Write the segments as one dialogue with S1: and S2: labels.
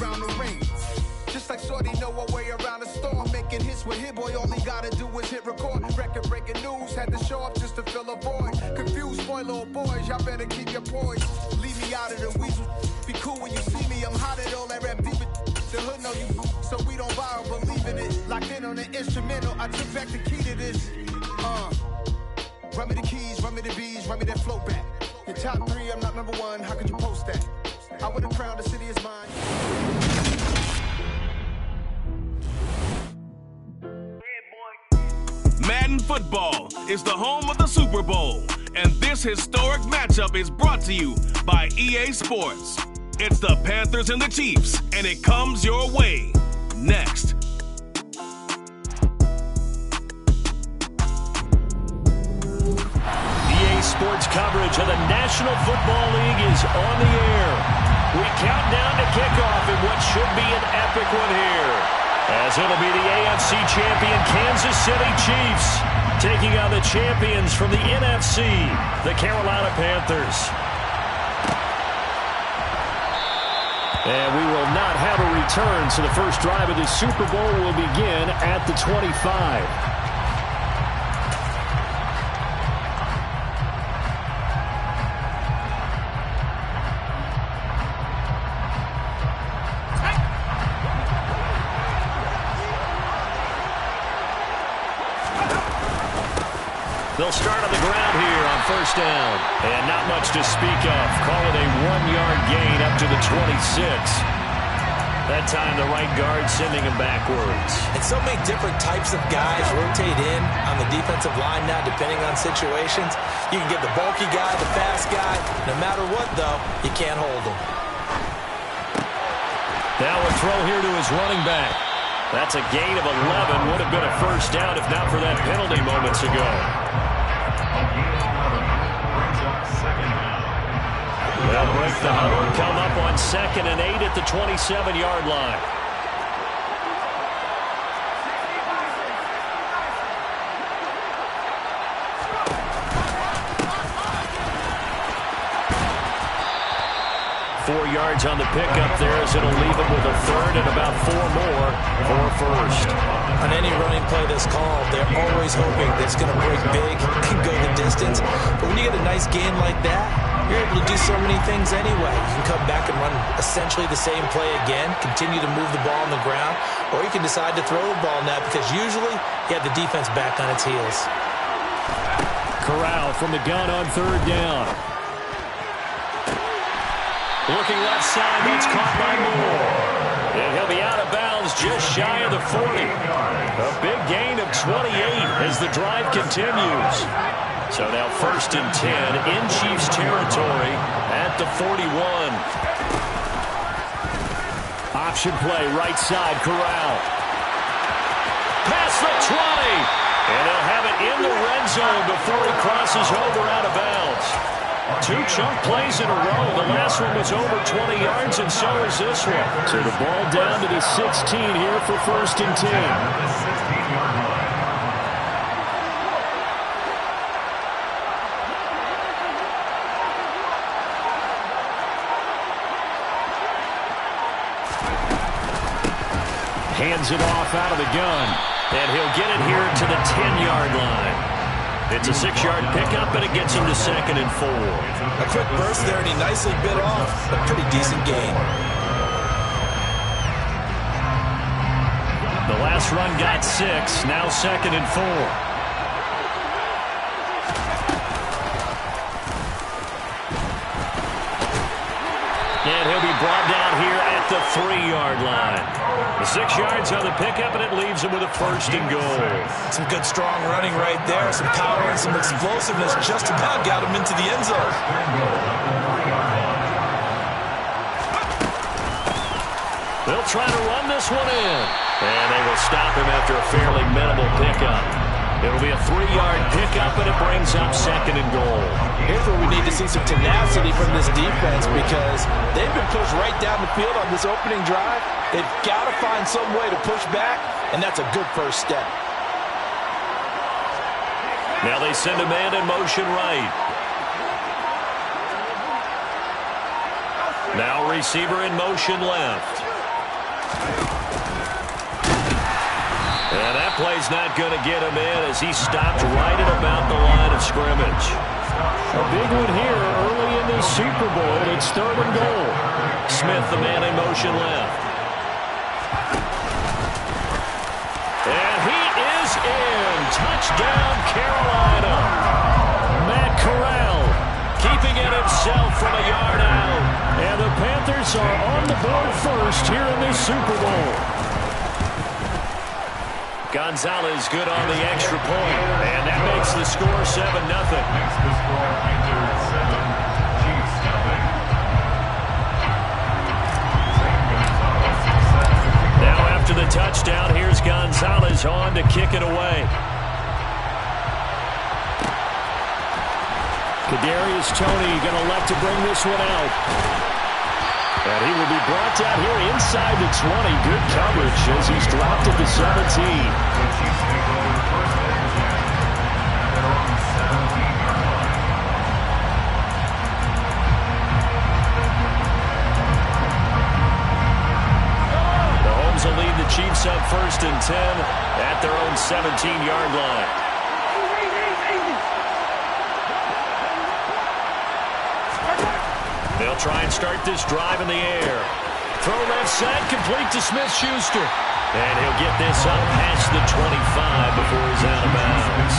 S1: around the ring. Just like Shorty know a way around the storm. Making hits with Hit Boy, all he gotta do is hit record. Record breaking news, had to show up just to fill a void. Confused boy, little boys, y'all better keep your poise. Leave me out of the weasel. Be cool when you see me, I'm hot at all that rap deep. The hood know you, so we don't borrow, believe in it. Locked in on the instrumental, I took back the key to this. Run me the keys, run me the bees, run me that flow back. Your top 3, I'm not number 1, how could you post that? I would've crowned the city is mine.
S2: Madden Football is the home of the Super Bowl, and this historic matchup is brought to you by EA Sports. It's the Panthers and the Chiefs, and it comes your way next.
S3: EA Sports coverage of the National Football League is on the air. We count down to kickoff in what should be an epic one here, as it'll be the AFC champion Kansas City Chiefs taking on the champions from the NFC, the Carolina Panthers. And we will not have a return, so the first drive of the Super Bowl will begin at the 25. They'll start on the ground here on first down. And not much to speak of. Call it a 1-yard gain up to the 26. That time the right guard sending him backwards.
S4: And so many different types of guys rotate in on the defensive line now depending on situations. You can get the bulky guy, the fast guy. No matter what, though, you can't hold him.
S3: Now a throw here to his running back. That's a gain of 11. Would have been a first down if not for that penalty moments ago. They'll break the huddle and come up on 2nd and 8 at the 27-yard line. Four yards on the pickup there as it'll leave him with a third and about 4 more for a first.
S4: On any running play that's called, they're always hoping that it's going to break big and go the distance. But when you get a nice gain like that, you're able to do so many things anyway. You can come back and run essentially the same play again, continue to move the ball on the ground, or you can decide to throw the ball now because usually you have the defense back on its heels.
S3: Corral from the gun on 3rd down. Looking left side, that's caught by Moore. And he'll be out of bounds just shy of the 40. A big gain of 28 as the drive continues. So now 1st and 10 in Chiefs territory at the 41. Option play, right side, Corral. Past the 20. And they'll have it in the red zone before he crosses over out of bounds. 2 chunk plays in a row. The last one was over 20 yards, and so is this one. So the ball down to the 16 here for 1st and 10. Hands it off out of the gun. And he'll get it here to the 10-yard line. It's a 6-yard pickup, and it gets him to 2nd and 4.
S4: A quick burst there, and he nicely bit off a pretty decent gain.
S3: The last run got 6, now 2nd and 4. And he'll be brought down here at the 3-yard line. The 6 yards on the pickup, and it leaves him with a 1st and goal.
S4: Some good, strong running right there. Some power and some explosiveness just about got him into the end zone.
S3: They'll try to run this one in. And they will stop him after a fairly minimal pickup. It'll be a 3-yard pickup, and it brings up 2nd and goal.
S4: Here's where we need to see some tenacity from this defense because they've been pushed right down the field on this opening drive. They've got to find some way to push back, and that's a good first step.
S3: Now they send a man in motion right. Now receiver in motion left. And that play's not going to get him in as he stopped right at about the line of scrimmage.
S5: A big one here early in this Super Bowl. It's 3rd and goal.
S3: Smith, the man in motion left. And he is in. Touchdown, Carolina.
S5: Matt Corral
S3: keeping it himself from a yard out.
S5: And the Panthers are on the board first here in this Super Bowl.
S3: Gonzalez good on the extra point. And that makes the score 7-0. Now after the touchdown, here's Gonzalez on to kick it away.
S5: Kadarius Toney going to elect to bring this one out. And he will be brought down here inside the 20. Good coverage as he's dropped at the 17.
S3: Mahomes will lead the Chiefs up 1st and 10 at their own 17-yard line. They'll try and start this drive in the air. Throw left side, complete to Smith-Schuster. And he'll get this up past the 25 before he's out of bounds.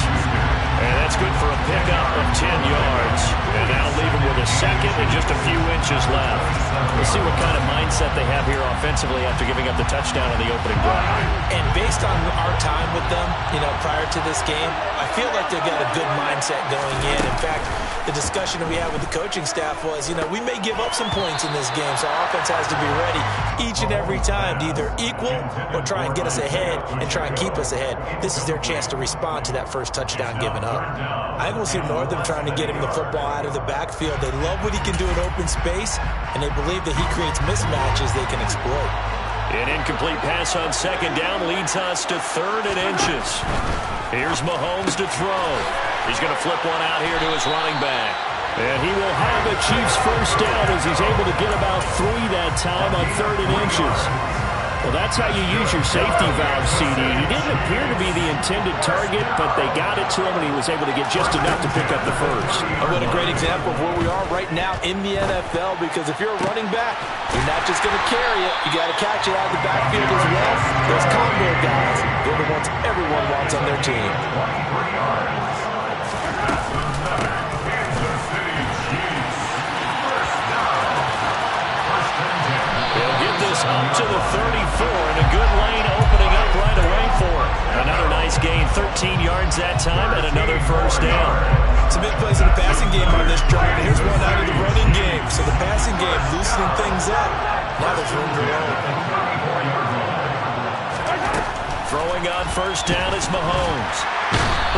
S3: And that's good for a pickup of 10 yards. And that'll leave him with a second and just a few inches left. We'll see what kind of mindset they have here offensively after giving up the touchdown on the opening drive.
S4: And based on our time with them, prior to this game, I feel like they've got a good mindset going in. In fact, the discussion that we had with the coaching staff was, we may give up some points in this game, so our offense has to be ready each and every time to either equal or try and get us ahead and try and keep us ahead. This is their chance to respond to that first touchdown given up. I think we'll see more of them trying to get him the football out of the backfield. They love what he can do in open space, and they believe that he creates mismatches they can exploit.
S3: An incomplete pass on 2nd down leads us to 3rd and inches. Here's Mahomes to throw. He's going to flip one out here to his running back.
S5: And he will have a Chiefs first down as he's able to get about 3 that time on 3rd and inches. Well, that's how you use your safety valve, CD. He didn't appear to be the intended target, but they got it to him, and he was able to get just enough to pick up the first.
S4: And what a great example of where we are right now in the NFL, because if you're a running back, you're not just going to carry it. You got to catch it out of the backfield as well. Those combo guys, they're the ones everyone wants on their team.
S3: Up to the 34, and a good lane opening up right away for him. Another nice gain, 13 yards that time, and another first down.
S4: Some big plays in the passing game on this drive. Here's one out of the running game. So the passing game loosening things up. Now there's room to roll.
S3: Throwing on first down is Mahomes.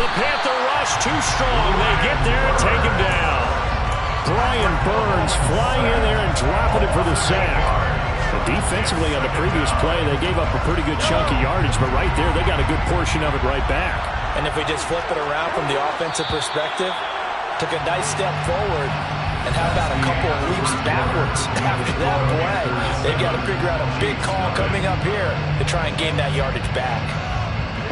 S3: The Panther rush too strong. They get there and take him down.
S5: Brian Burns flying in there and dropping it for the sack. Defensively on the previous play, they gave up a pretty good chunk of yardage, but right there, they got a good portion of it right back.
S4: And if we just flip it around from the offensive perspective, took a nice step forward, and how about a couple of leaps backwards after that play? They've got to figure out a big call coming up here to try and gain that yardage back.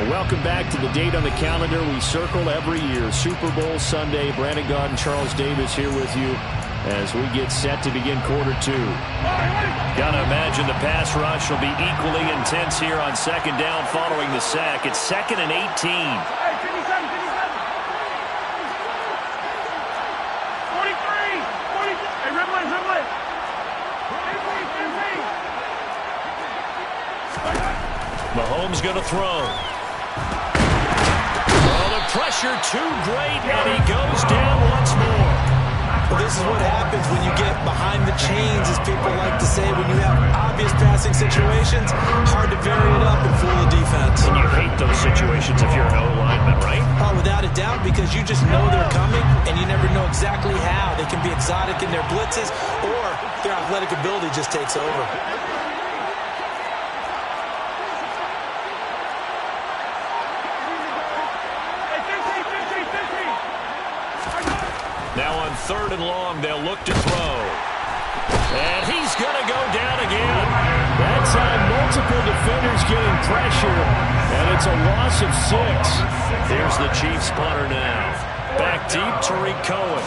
S5: Well, welcome back to the date on the calendar we circle every year, Super Bowl Sunday. Brandon Gaudin and Charles Davis here with you as we get set to begin quarter 2.
S3: Gotta imagine the pass rush will be equally intense here on 2nd down following the sack. It's 2nd and 18. Mahomes gonna throw. Oh, the pressure too great, and he goes down once more.
S4: Well, this is what happens when you get behind the chains, as people like to say, when you have obvious passing situations. Hard to vary it up and fool the defense.
S3: And you hate those situations if you're an O-lineman, right?
S4: Oh, without a doubt, because you just know they're coming, and you never know exactly how. They can be exotic in their blitzes, or their athletic ability just takes over.
S3: Now on 3rd and long, they'll look to throw. And he's going to go down again.
S5: That time, loss of 6.
S3: Here's the Chiefs punter now. Back deep, Tariq Cohen.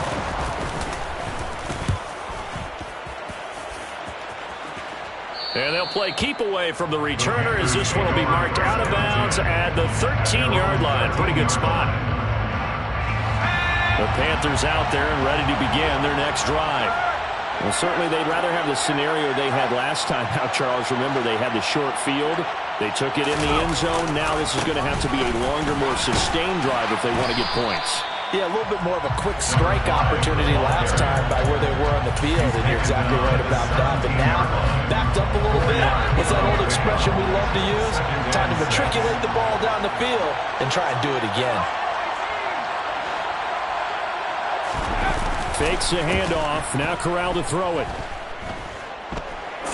S3: And they'll play keep away from the returner as this one will be marked out of bounds at the 13-yard line. Pretty good spot. The Panthers out there and ready to begin their next drive.
S5: Well, certainly they'd rather have the scenario they had last time out, Charles. Remember, they had the short field. They took it in the end zone. Now this is going to have to be a longer, more sustained drive if they want to get points.
S4: Yeah, a little bit more of a quick strike opportunity last time by where they were on the field, and you're exactly right about that. But now, backed up a little bit. What's that old expression we love to use? Time to matriculate the ball down the field and try and do it again.
S5: Fakes the handoff. Now Corral to throw it.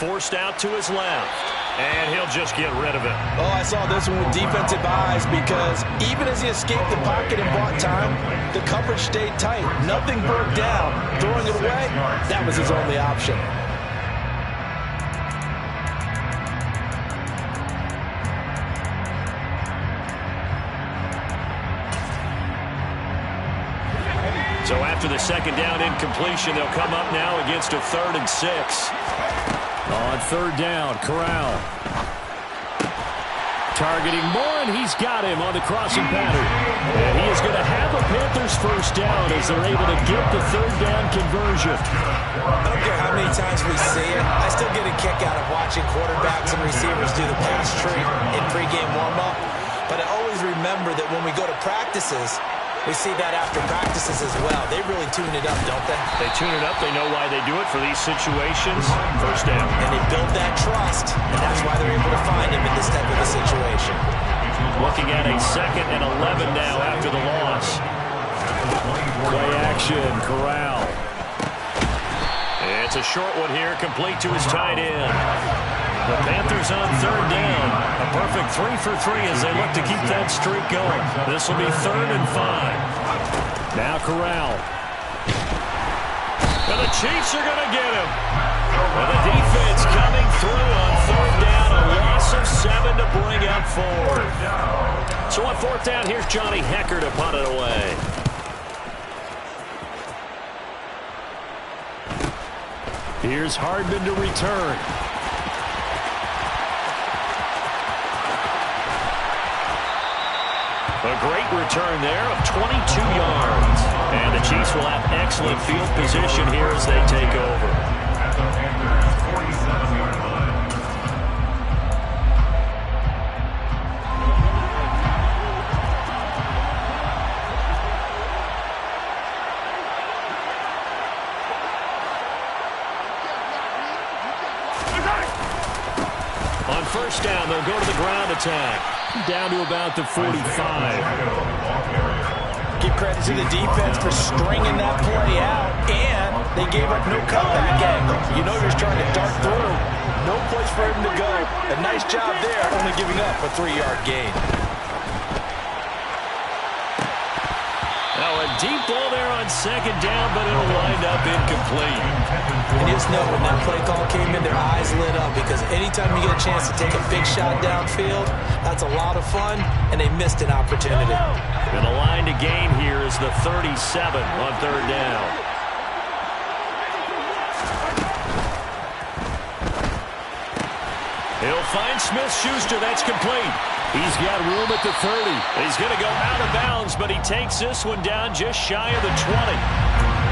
S3: Forced out to his left. And he'll just get rid of it.
S4: Oh, I saw this one with defensive eyes because even as he escaped the pocket and bought time, the coverage stayed tight. Nothing broke down. Throwing it away, that was his only option.
S3: So after the second down incompletion, they'll come up now against a 3rd and 6.
S5: On 3rd down, Corral. Targeting Moore, and he's got him on the crossing pattern. And he is going to have a Panthers first down as they're able to get the 3rd down conversion.
S4: I don't care how many times we see it. I still get a kick out of watching quarterbacks and receivers do the pass tree in pregame warm-up. But I always remember that when we go to practices, we see that after practices as well. They really tune it up, don't they?
S3: They tune it up. They know why they do it for these situations. First down.
S4: And they build that trust, and that's why they're able to find him in this type of a situation.
S3: Looking at a 2nd and 11 now after the loss.
S5: Play action, Corral.
S3: It's a short one here, complete to his tight end. The Panthers on 3rd down. A perfect 3 for 3 as they look to keep that streak going. This will be 3rd and 5.
S5: Now Corral.
S3: And the Chiefs are going to get him. And the defense coming through on 3rd down. A loss of 7 to bring up 4. So on 4th down, here's Johnny Hekker to punt it away.
S5: Here's Hardman to return.
S3: A great return there of 22 yards. And the Chiefs will have excellent field position here as they take over. On 1st down, they'll go to the ground attack.
S5: Down to about the 45.
S4: Give credit to the defense for stringing that play out, and they gave up no comeback angle. You know you're trying to dart through. No place for him to go. A nice job there, only giving up a 3-yard gain.
S3: Now a deep ball there on 2nd down, but it'll wind up incomplete.
S4: And just know when that play call came in, their eyes lit up because anytime you get a chance to take a big shot downfield, that's a lot of fun, and they missed an opportunity.
S3: And the line to gain here is the 37 on 3rd down. He'll find Smith-Schuster. That's complete.
S5: He's got room at the 30.
S3: He's going to go out of bounds, but he takes this one down just shy of the 20.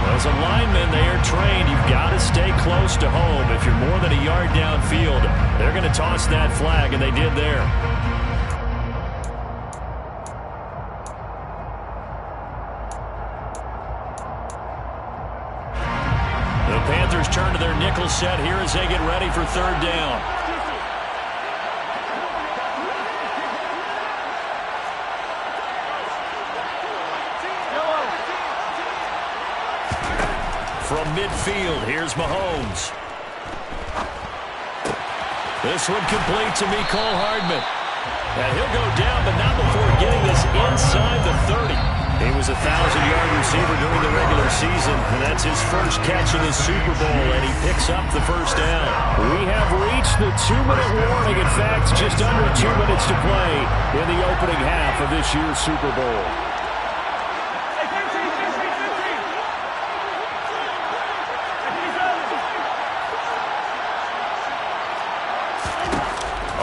S3: As a lineman, they are trained. You've got to stay close to home. If you're more than a yard downfield, they're going to toss that flag, and they did there. The Panthers turn to their nickel set here as they get ready for 3rd down. From midfield, here's Mahomes. This one complete to Mecole Hardman. And he'll go down, but not before getting this inside the 30. He was a 1,000-yard receiver during the regular season, and that's his first catch in the Super Bowl, and he picks up the first down.
S5: We have reached the 2-minute warning. In fact, just under 2 minutes to play in the opening half of this year's Super Bowl.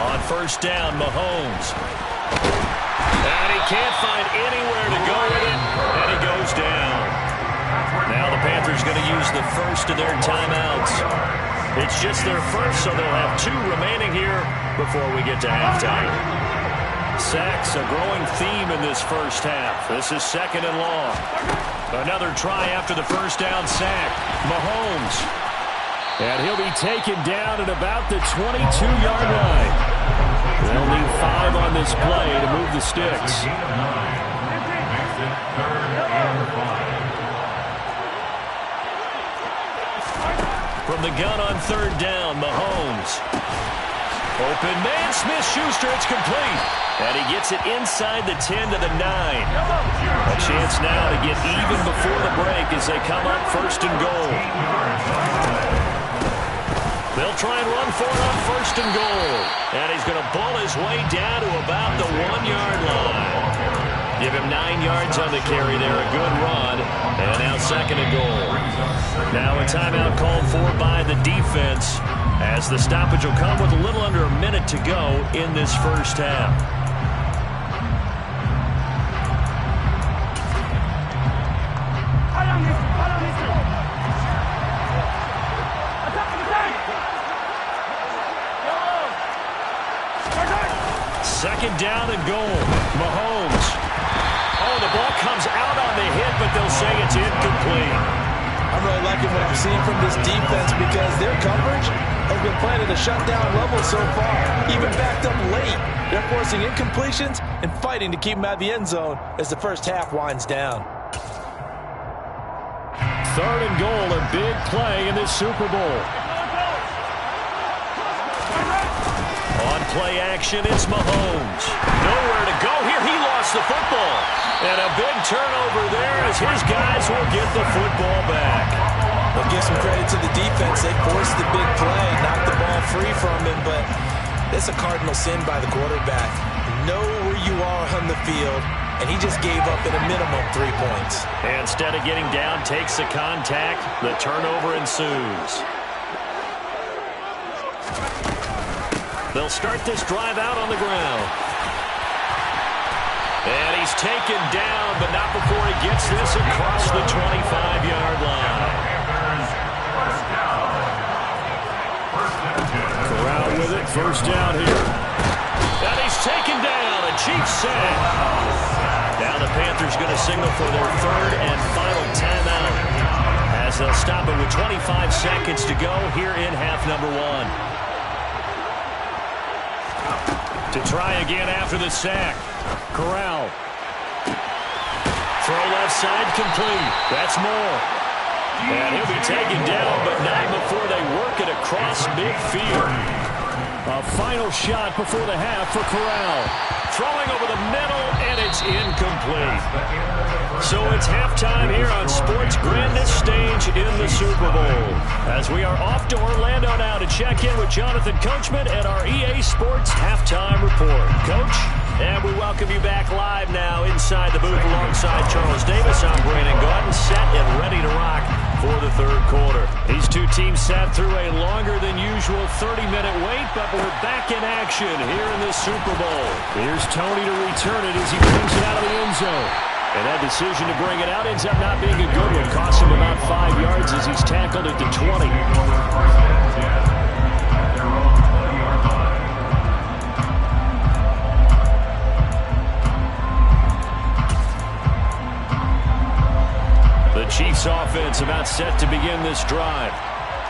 S3: On first down, Mahomes. And he can't find anywhere to go with it, and he goes down. Now the Panthers going to use the first of their timeouts. It's just their first, so they'll have 2 remaining here before we get to halftime. Sacks, a growing theme in this first half. This is 2nd and long. Another try after the first down sack. Mahomes.
S5: And he'll be taken down at about the 22-yard line. They'll need 5 on this play to move the sticks.
S3: From the gun on 3rd down, Mahomes. Open man, Smith-Schuster, it's complete. And he gets it inside the 10 to the 9. A chance now to get even before the break as they come up 1st and goal. They'll try and run for it on 1st and goal. And he's going to bull his way down to about the 1-yard line. Give him 9 yards on the carry there. A good run. And now 2nd and goal. Now a timeout called for by the defense as the stoppage will come with a little under a minute to go in this first half. Second down and goal. Mahomes. Oh, the ball comes out on the hit, but they'll say it's incomplete.
S4: I'm really liking what I'm seeing from this defense because their coverage has been playing at a shutdown level so far. Even backed up late. They're forcing incompletions and fighting to keep them out of the end zone as the first half winds down.
S5: 3rd and goal, a big play in this Super Bowl.
S3: On play action, it's Mahomes. Nowhere to go here. He lost the football. And a big turnover there as his guys will get the football back.
S4: We'll give some credit to the defense. They forced the big play, knocked the ball free from him, but it's a cardinal sin by the quarterback. Know where you are on the field, and he just gave up at a minimum 3 points.
S3: And instead of getting down, takes the contact. The turnover ensues. They'll start this drive out on the ground. And he's taken down, but not before he gets this across the 25-yard line.
S5: Corral with it, first down here.
S3: And he's taken down, a Chiefs sack. Now the Panthers going to signal for their 3rd and final timeout as they'll stop it with 25 seconds to go here in half number 1. To try again after the sack. Corral. Throw left side complete. That's Moore. And he'll be taken down, but not before they work it across midfield.
S5: A final shot before the half for Corral.
S3: Throwing over the middle, and it's incomplete. So it's halftime here on sports' grandest stage in the Super Bowl. As we are off to Orlando now to check in with Jonathan Coachman and our EA Sports Halftime Report. Coach? And we welcome you back live now inside the booth alongside Charles Davis. I'm Brandon Gaudin, set and ready to rock for the 3rd quarter. These 2 teams sat through a longer than usual 30-minute wait, but we're back in action here in the Super Bowl.
S5: Here's Tony to return it as he brings it out of the end zone. And that decision to bring it out ends up not being a good one. Costs him about 5 yards as he's tackled at the 20. The Chiefs offense about set to begin this drive.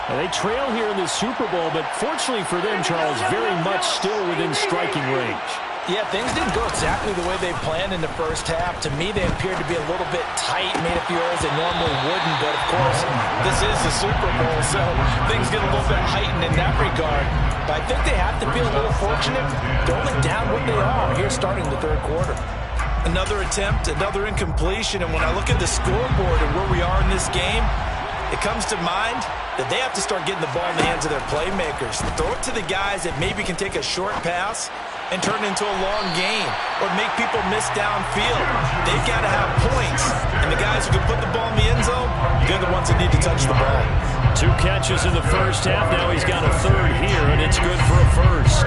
S5: And they trail here in the Super Bowl, but fortunately for them, Charles, very much still within striking range.
S4: Yeah, things didn't go exactly the way they planned in the first half. To me, they appeared to be a little bit tight, made a few errors they normally wouldn't. But, of course, this is the Super Bowl, so things get a little bit heightened in that regard. But I think they have to feel a little fortunate, going down what they are here starting the 3rd quarter. Another attempt, another incompletion, and when I look at the scoreboard and where we are in this game, it comes to mind that they have to start getting the ball in the hands of their playmakers. Throw it to the guys that maybe can take a short pass and turn it into a long gain or make people miss downfield. They've got to have points, and the guys who can put the ball in the end zone, they're the ones that need to touch the ball.
S5: 2 catches in the first half. Now he's got a third here, and it's good for a first.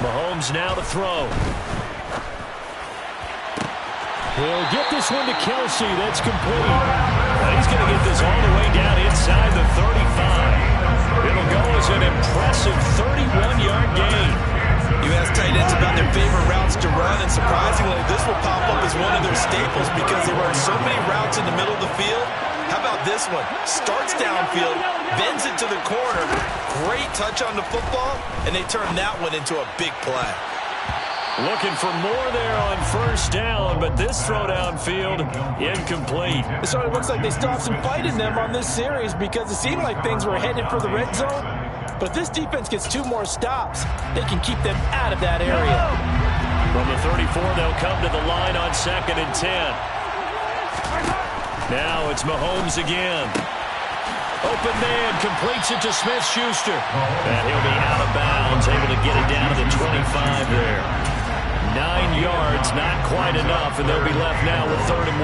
S5: Mahomes now to throw. He'll get this one to Kelsey. That's complete. And he's going to get this all the way down inside the 35. It'll go as an impressive 31-yard gain.
S4: You ask tight ends about their favorite routes to run, and surprisingly, this will pop up as one of their staples because they run so many routes in the middle of the field. How about this one? Starts downfield, bends it to the corner. Great touch on the football, and they turn that one into a big play.
S5: Looking for more there on first down, but this throw downfield incomplete.
S4: It sort of looks like they still have some fight in them on this series because it seemed like things were headed for the red zone. But if this defense gets 2 more stops, they can keep them out of that area.
S5: From the 34, they'll come to the line on 2nd and 10. Now it's Mahomes again. Open man, completes it to Smith-Schuster. And he'll be out of bounds, able to get it down to the 25 there. 9 yards, not quite enough, and they'll be left now with 3rd and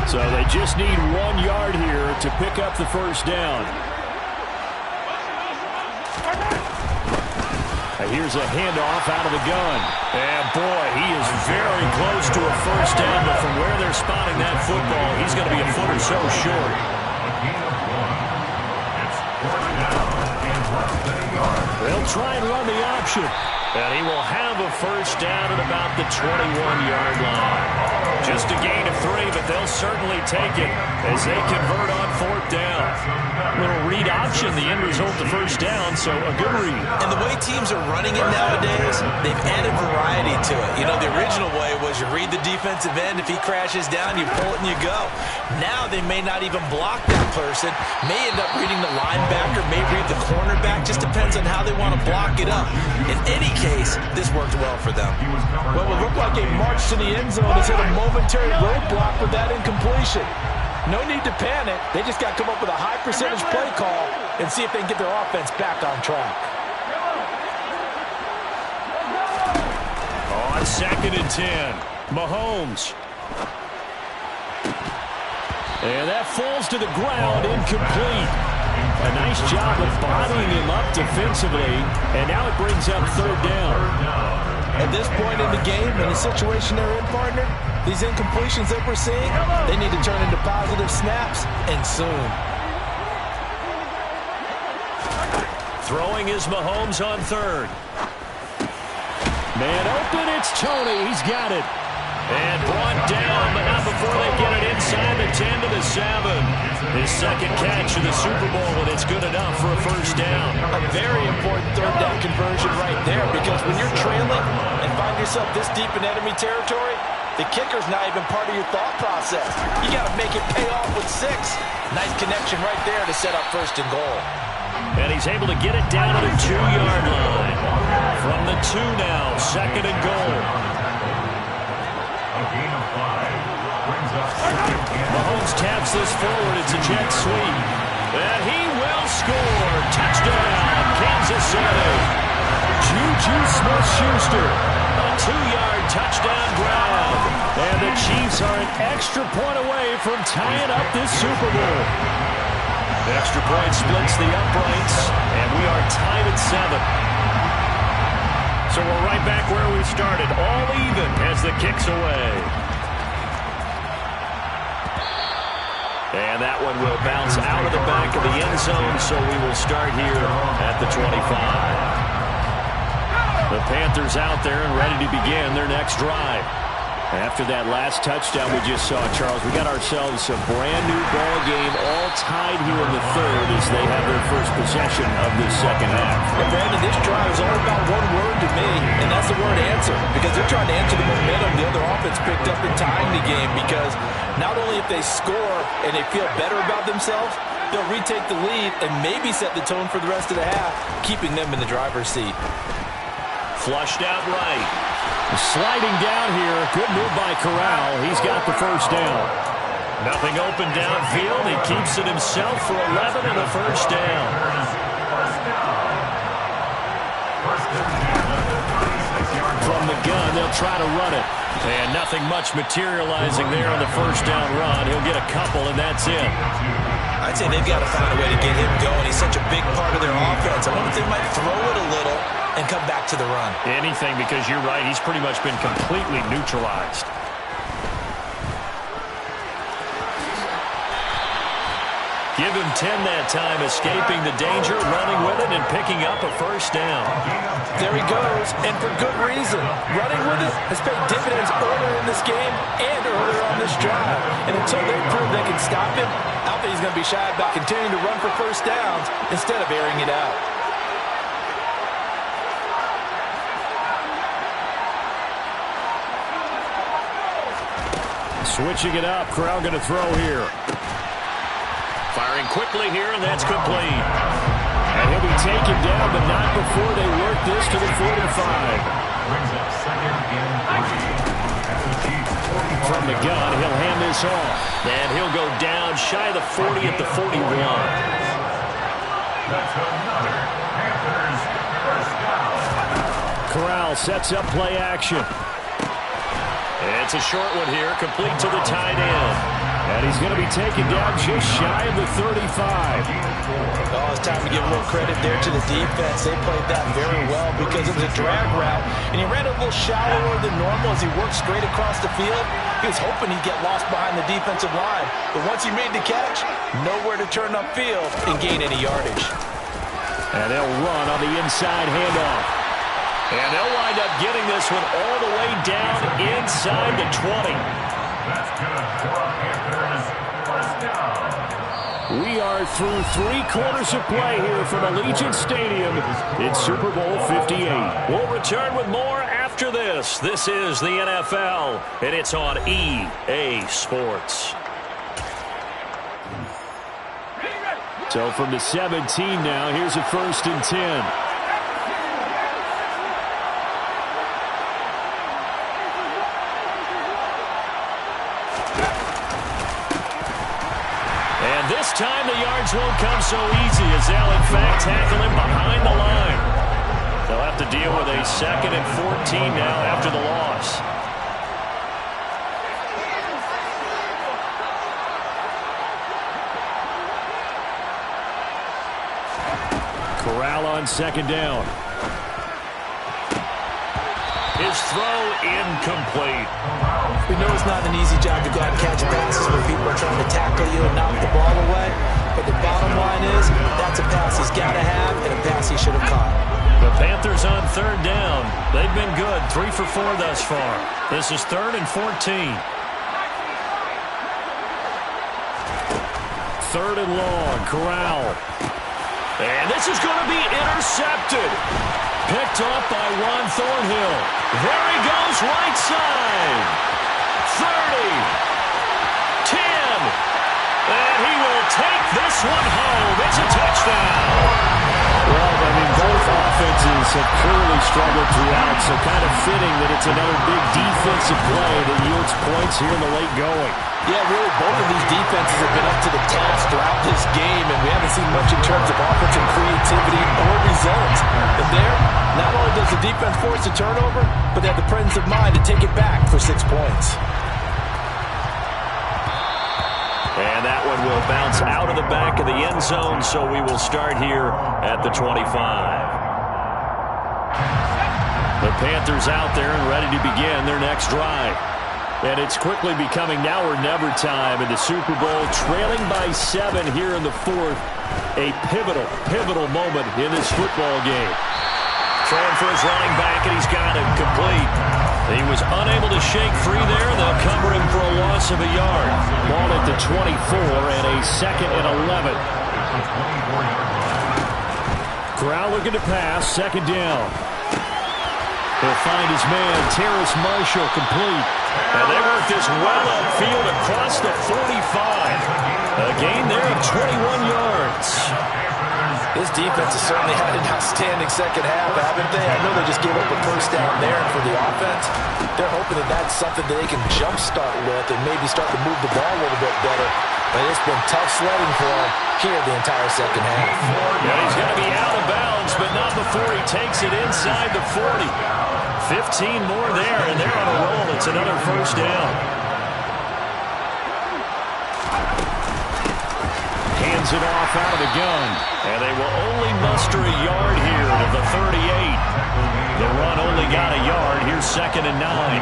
S5: 1. So they just need 1 yard here to pick up the first down. Here's a handoff out of the gun. And, boy, he is very close to a first down, but from where they're spotting that football, he's going to be a foot or so short. They'll try and run the option. And he will have a first down at about the 21-yard line. Just a gain of 3, but they'll certainly take it as they convert on 4th down. Little read option, the end result, the first down, so a good read.
S4: And the way teams are running it nowadays, they've added variety to it. You know, the original way was you read the defensive end. If he crashes down, you pull it and you go. Now they may not even block that person, may end up reading the linebacker, may read the cornerback. Just depends on how they want to block it up. In any case, this worked well for them.
S6: Well, it looked like a march to the end zone has hit a momentary roadblock with that incompletion. No need to panic. They just got to come up with a high percentage play call and see if they can get their offense back on track.
S5: On 2nd and 10, Mahomes. And that falls to the ground, incomplete. A nice job of bodying him up defensively, and now it brings up 3rd down.
S6: At this point in the game, in the situation they're in, partner, these incompletions that we're seeing, they need to turn into positive snaps, and soon.
S5: Throwing is Mahomes on 3rd. Man open, it's Tony. He's got it. And brought down, but not before they get it inside the 10 to the 7. His 2nd catch of the Super Bowl, and it's good enough for a first down.
S6: A very important 3rd down conversion right there, because when you're trailing and find yourself this deep in enemy territory, the kicker's not even part of your thought process. You got to make it pay off with 6. Nice connection right there to set up 1st and goal.
S5: And he's able to get it down to the 2-yard line. From the 2 now, 2nd and goal. Mahomes taps this forward. It's a jet sweep. And he will score. Touchdown, Kansas City. Juju Smith-Schuster. A 2-yard touchdown grab. And the Chiefs are an extra point away from tying up this Super Bowl. The extra point splits the uprights, and we are tied at 7. So we're right back where we started, all even as the kick's away. And that one will bounce out of the back of the end zone, so we will start here at the 25. The Panthers out there and ready to begin their next drive. After that last touchdown we just saw, Charles, we got ourselves a brand-new ball game, all tied here in the 3rd as they have their first possession of this 2nd half.
S6: And Brandon, this drive is all about one word to me, and that's the word answer, because they're trying to answer the momentum the their offense picked up in tying the game, because not only if they score and they feel better about themselves, they'll retake the lead and maybe set the tone for the rest of the half, keeping them in the driver's seat.
S3: Flushed out right. Sliding down here. Good move by Corral. He's got the first down. Nothing open downfield. He keeps it himself for 11 and a first down. From the gun, they'll try to run it. And nothing much materializing there on the first down run. He'll get a couple, and that's it.
S6: I'd say they've got to find a way to get him going. He's such a big part of their offense. I wonder if they might throw it a little and come back to the run.
S3: Anything, because you're right. He's pretty much been completely neutralized. Give him 10 that time, escaping the danger, running with it, and picking up a first down.
S6: There he goes, and for good reason. Running with it has paid dividends earlier in this game and earlier on this drive. And until they prove they can stop him, I don't think he's going to be shy about continuing to run for first downs instead of airing it out.
S3: Switching it up, Corral going to throw here. Firing quickly here, and that's complete. And he'll be taken down, but not before they work this to the 45. From the gun, he'll hand this off. And he'll go down shy of the 40 at the 41. Corral sets up play action. It's a short one here, complete to the tight end. And he's going to be taken down just shy of the 35.
S6: Oh, it's time to give a little credit there to the defense. They played that very well because it was a drag route, and he ran a little shallower than normal as he worked straight across the field. He was hoping he'd get lost behind the defensive line. But once he made the catch, nowhere to turn upfield and gain any yardage.
S3: And they'll run on the inside handoff. And they'll wind up getting this one all the way down inside the 20. That's good for Panthers. First down. We are through 3 quarters of play here from Allegiant Stadium. It's Super Bowl 58. We'll return with more after this. This is the NFL, and it's on EA Sports. So from the 17 now, here's a 1st and 10. This time the yards won't come so easy as they'll in fact tackle him behind the line. They'll have to deal with a 2nd and 14 now after the loss. Corral on 2nd down. His throw incomplete.
S6: We know it's not an easy job to go out and catch passes when people are trying to tackle you and knock the ball away. But the bottom line is, that's a pass he's got to have and a pass he should have caught.
S3: The Panthers on 3rd down. They've been good, 3 for 4 thus far. This is 3rd and 14. 3rd and long, Corral. And this is going to be intercepted. Picked off by Juan Thornhill. There he goes, right side. 30. 10. And he will take this one home. It's a touchdown. Well, I mean, both offenses have clearly struggled throughout, so kind of fitting that it's another big defensive play that yields points here in the late going.
S6: Yeah, really, both of these defenses have been up to the task throughout this game, and we haven't seen much in terms of offensive creativity or results. And there, not only does the defense force a turnover, but they have the presence of mind to take it back for 6 points.
S3: And that one will bounce out of the back of the end zone, so we will start here at the 25. The Panthers out there and ready to begin their next drive. And it's quickly becoming now or never time in the Super Bowl, trailing by 7 here in the 4th. A pivotal moment in this football game. Throwing for his running back, and he's got it complete. He was unable to shake free there. They'll cover him for a loss of a yard. Ball at the 24 and a 2nd and 11. Corral looking to pass, 2nd down.
S5: He'll find his man, Terrace Marshall, complete. And they work this well upfield across the 45. A gain there of 21 yards.
S6: This defense has certainly had an outstanding second half, haven't they? I know they just gave up a first down there, and for the offense, they're hoping that that's something that they can jumpstart with and maybe start to move the ball a little bit better. But it's been tough sledding for him here the entire second half.
S5: Yeah, he's going to be out of bounds, but not before he takes it inside the 40. 15 more there, and they're on a roll. It's another first down. Hands it off out of the gun, and they will only muster a yard here to the 38. The run only got a yard. Here's 2nd and 9.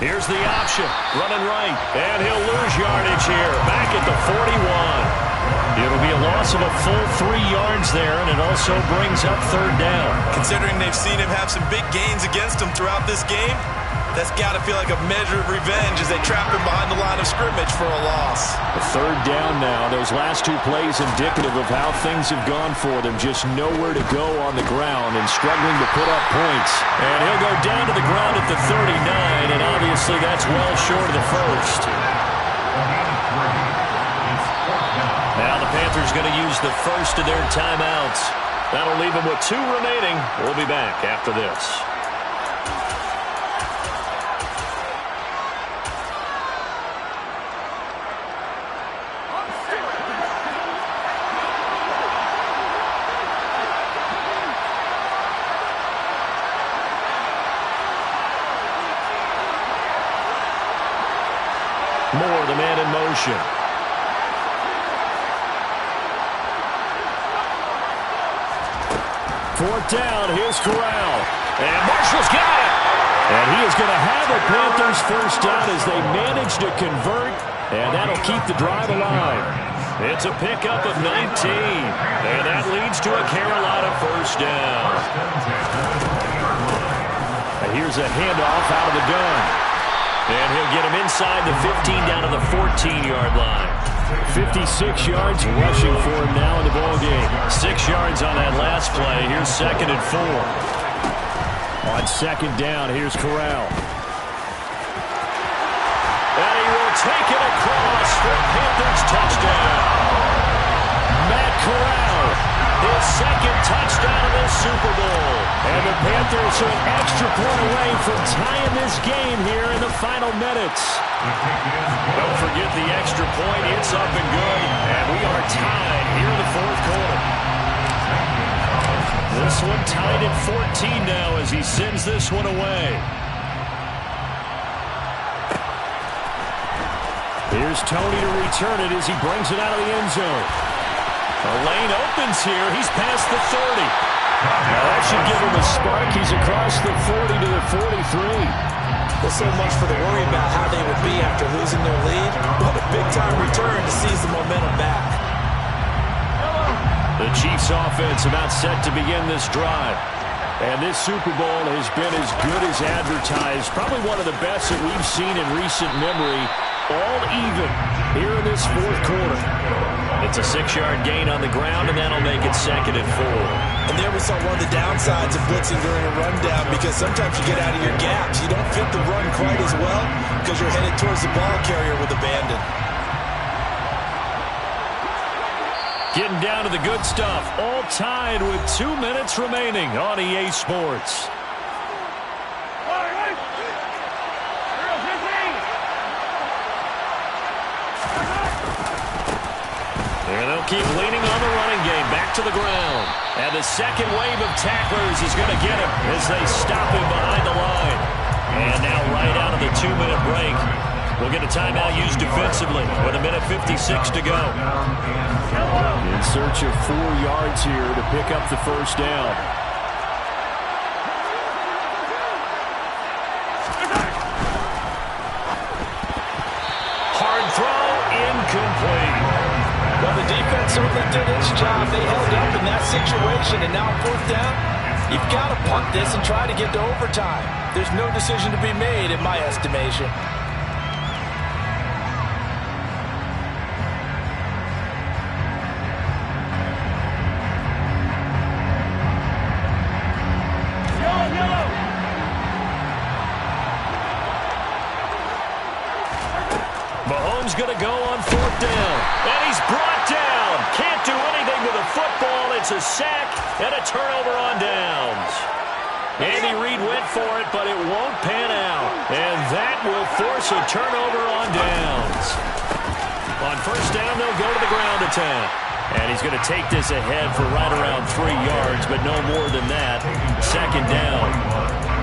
S5: Here's the option, running right, and he'll lose yardage here, back at the 41. It'll be a loss of a full 3 yards there, and it also brings up 3rd down.
S7: Considering they've seen him have some big gains against them throughout this game, that's got to feel like a measure of revenge as they trap him behind the line of scrimmage for a loss.
S5: A 3rd down now. Those last 2 plays indicative of how things have gone for them. Just nowhere to go on the ground and struggling to put up points. And he'll go down to the ground at the 39, and obviously that's well short of the first. Now the Panthers going to use the first of their timeouts. That'll leave them with 2 remaining. We'll be back after this. Moore, the man in motion. Fourth down, here's Corral. And Marshall's got it. And he is going to have a Panthers first down as they manage to convert. And that'll keep the drive alive. It's a pickup of 19. And that leads to a Carolina first down. And here's a handoff out of the gun. And he'll get him inside the 15 down to the 14-yard line. 56 yards rushing for him now in the ballgame. 6 yards on that last play. Here's 2nd and 4. On 2nd down, here's Corral. And he will take it across for Panthers touchdown. Matt Corral, his 2nd touchdown of this Super Bowl. And the Panthers are an extra point away from tying this game here in the final minutes. Don't forget the extra point. It's up and good. And we are tied here in the 4th quarter. This one tied at 14 now as he sends this one away. Here's Tony to return it as he brings it out of the end zone. The lane opens here. He's past the 30. Now that should give him a spark. He's across the 40 to the 43.
S4: Well, so much for the worry about how they would be after losing their lead. What a big-time return to seize the momentum back.
S5: The Chiefs offense about set to begin this drive. And this Super Bowl has been as good as advertised. Probably one of the best that we've seen in recent memory. All even here in this 4th quarter. It's a 6-yard gain on the ground, and that'll make it 2nd and 4.
S6: And there we saw one of the downsides of blitzing during a rundown, because sometimes you get out of your gaps. You don't fit the run quite as well because you're headed towards the ball carrier with abandon.
S5: Getting down to the good stuff. All tied with 2 minutes remaining on EA Sports. And they'll keep leaning on the running game. Back to the ground. And the second wave of tacklers is going to get him as they stop him behind the line. And now right out of the 2-minute break, we'll get a timeout used defensively with 1:56 to go. In search of 4 yards here to pick up the first down. Hard throw, incomplete.
S6: Well, the defense certainly did its job. They held up in that situation, and now 4th down, you've got to punt this and try to get to overtime. There's no decision to be made in my estimation.
S3: Mahomes going to go on 4th down. And he's brought down. Can't do anything with a football. It's a sack and a turnover on downs. Andy Reid went for it, but it won't pan out. And that will force a turnover on downs. On 1st down, they'll go to the ground attack. And he's going to take this ahead for right around 3 yards, but no more than that. 2nd down.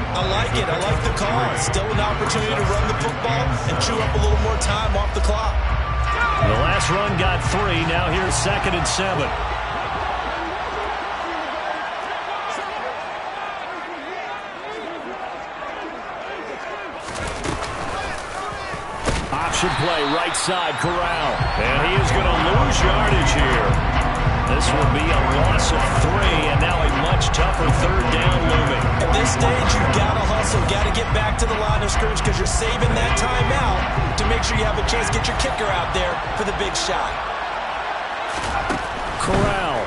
S6: I like it. I like the call. Still an opportunity to run the football and chew up a little more time off the clock.
S3: The last run got 3. Now here's 2nd and 7. Option play, right side, Corral. And he is going to lose yardage here. This will be a loss of 3, and now a much tougher 3rd down looming.
S6: At this stage, you've got to hustle, got to get back to the line of scrimmage because you're saving that timeout to make sure you have a chance to get your kicker out there for the big shot.
S3: Corral.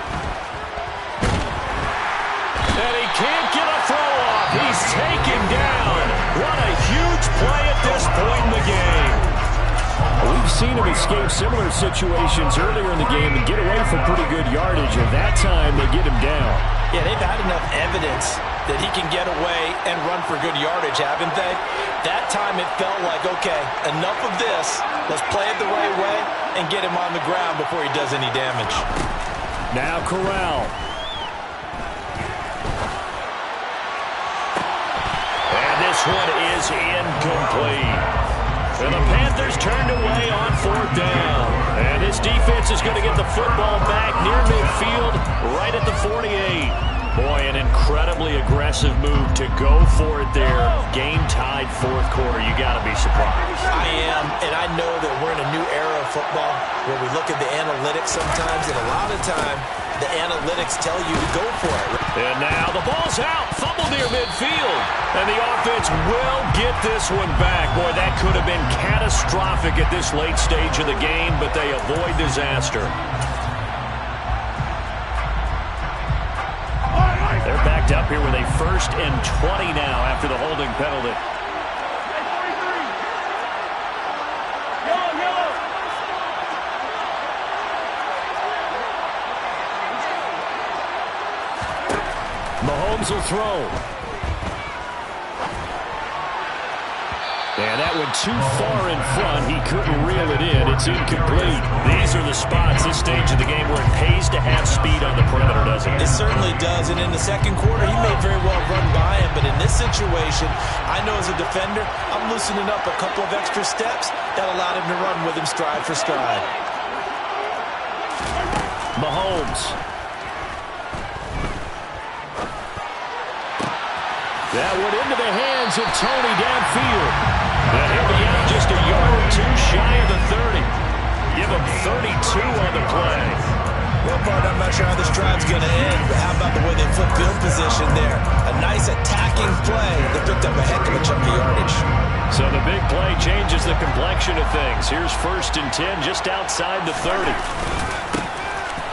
S3: And he can't get a throw off. He's taken down. What a huge play at this point in the game. We've seen him escape similar situations earlier in the game and get away from pretty good yardage, and that time they get him down.
S6: Yeah, they've had enough evidence that he can get away and run for good yardage, haven't they? That time it felt like, okay, enough of this. Let's play it the right way and get him on the ground before he does any damage.
S3: Now Corral. And this one is incomplete. And the Panthers turned away on 4th down. And this defense is going to get the football back near midfield, right at the 48. Boy, an incredibly aggressive move to go for it there. Game-tied 4th quarter. You got to be surprised.
S6: I am, and I know that we're in a new era of football where we look at the analytics sometimes, and a lot of time the analytics tell you to go for it.
S3: And now the ball's out, fumbled near midfield. And the offense will get this one back. Boy, that could have been catastrophic at this late stage of the game, but they avoid disaster. They're backed up here with a 1st and 20 now after the holding penalty. Mahomes will throw. And that went too far in front. He couldn't reel it in. It's incomplete. These are the spots, this stage of the game, where it pays to have speed on the perimeter, doesn't it?
S6: It certainly does. And in the 2nd quarter, he may very well run by him. But in this situation, I know as a defender, I'm loosening up a couple of extra steps that allowed him to run with him stride for stride.
S3: Mahomes. That went into the hands of Tony downfield. And he'll be out just a yard or 2 shy of the 30. Give him 32 on the play.
S6: Well, Bart, I'm not sure how this drive's going to end, but how about the way they flip field position there? A nice attacking play that picked up a heck of a chunk of yardage.
S3: So the big play changes the complexion of things. Here's 1st and 10 just outside the 30.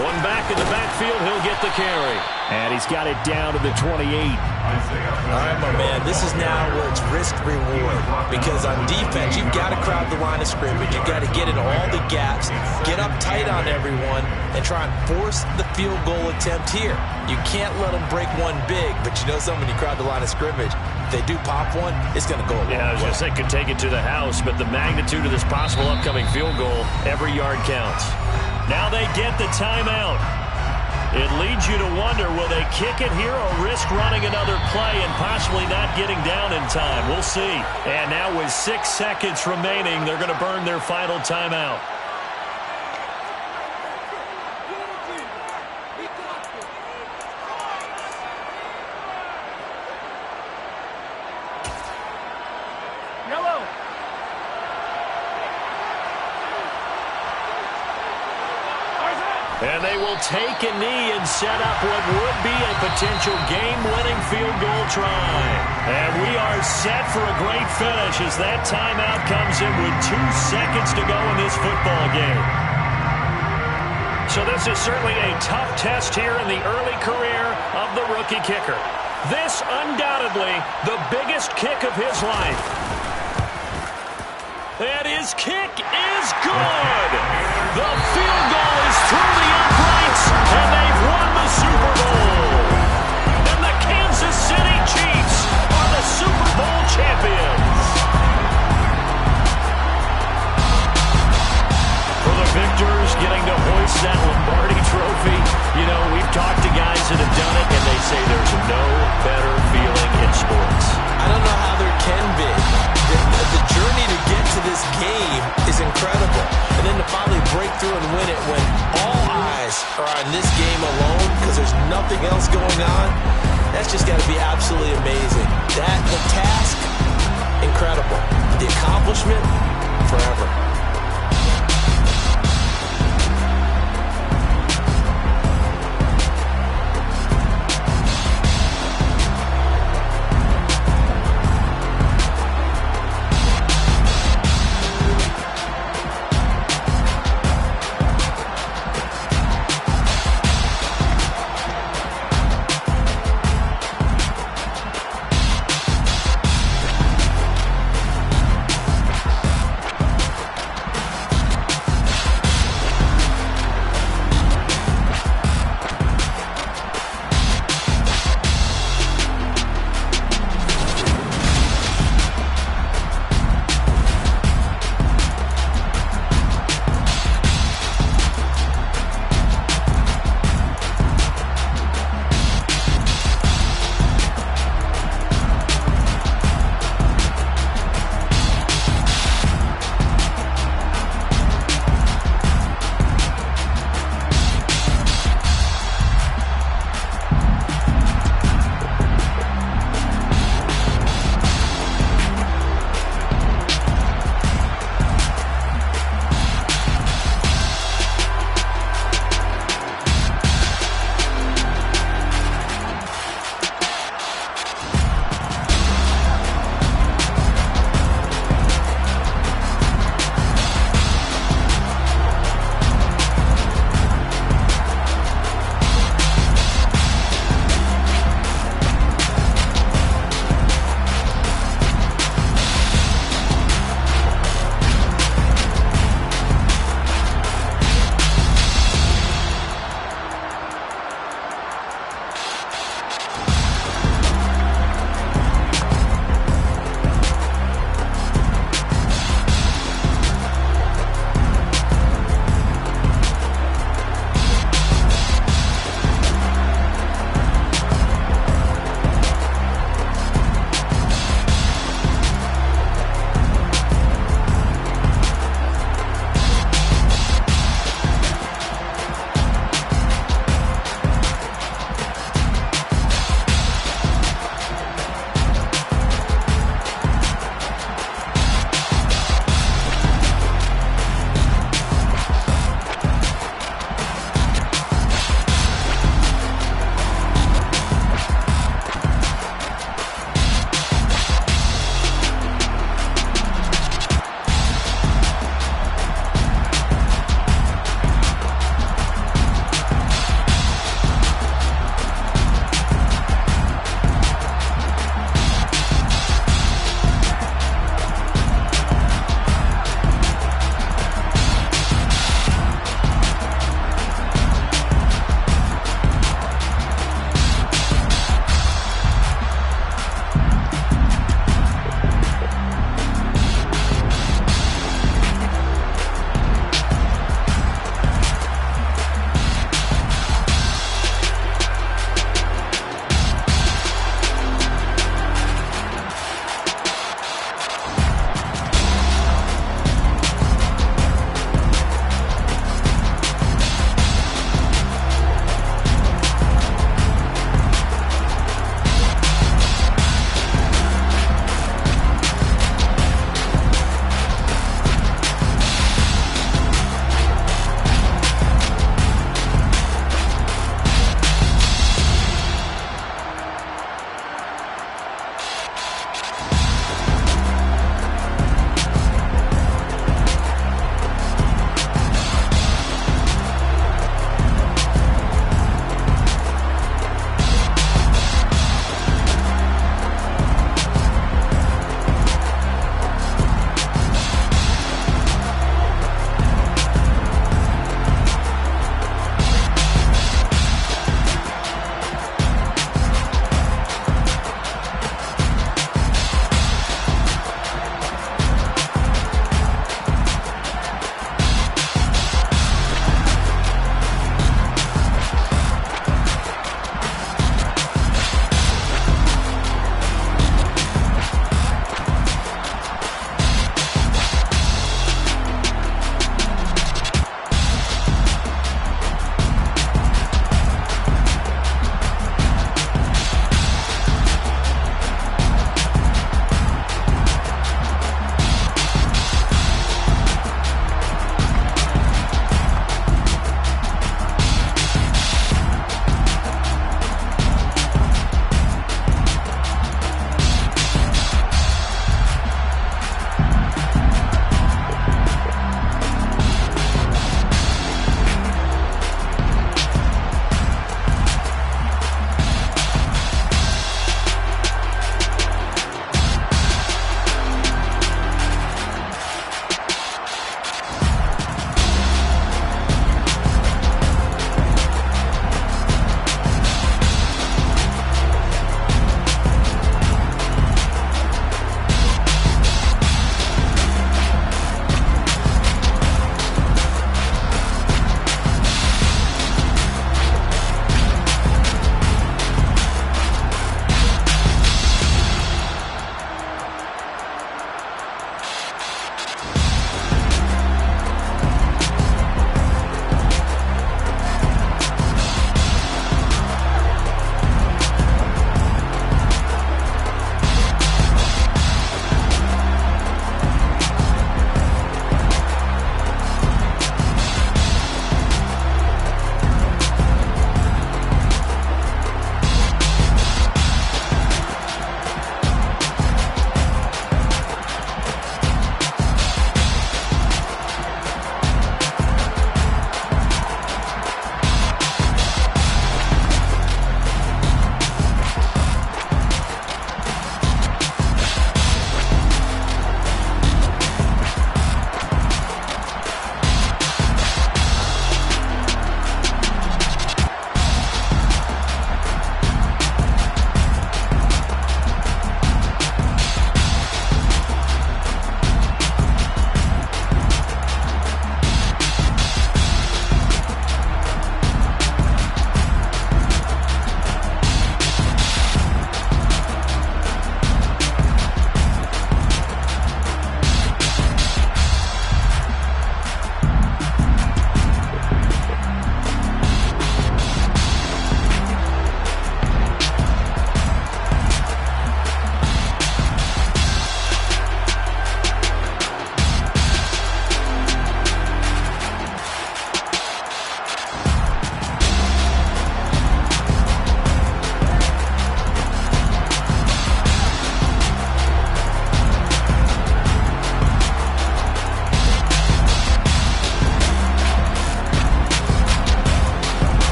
S3: One back in the backfield, he'll get the carry. And he's got it down to the 28.
S6: All right, my man, this is now where it's risk-reward. Because on defense, you've got to crowd the line of scrimmage. You've got to get in all the gaps, get up tight on everyone, and try and force the field goal attempt here. You can't let them break one big, but you know something, when you crowd the line of scrimmage, if they do pop one, it's going to go a long way.
S3: I was going to say, could take it to the house, but the magnitude of this possible upcoming field goal, every yard counts. Now they get the timeout. It leads you to wonder, will they kick it here or risk running another play and possibly not getting down in time? We'll see. And now with 6 seconds remaining, they're going to burn their final timeout. And they will take a knee and set up what would be a potential game-winning field goal try. And we are set for a great finish as that timeout comes in with 2 seconds to go in this football game. So this is certainly a tough test here in the early career of the rookie kicker. This undoubtedly the biggest kick of his life. And his kick is good. The field goal is through the uprights, and they've won the Super Bowl. And the Kansas City Chiefs are the Super Bowl champions. For the victors, getting to hoist that Lombardi trophy. You know, we've talked to guys that have done it, and they say there's no better feeling in sports.
S4: I don't know how there can be. The journey to get to this game is incredible. And then to finally break through and win it when all eyes are on this game alone because there's nothing else going on, that's just got to be absolutely amazing. The task, incredible. The accomplishment, forever.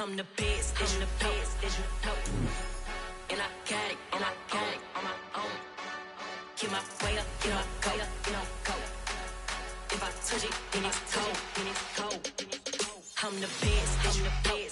S8: I'm the best, I'm the best, and I got it, and I got it on my own. Keep my way up, get my go, go. If I touch it, then it's cold, then it's cold. I'm the best, I'm the best.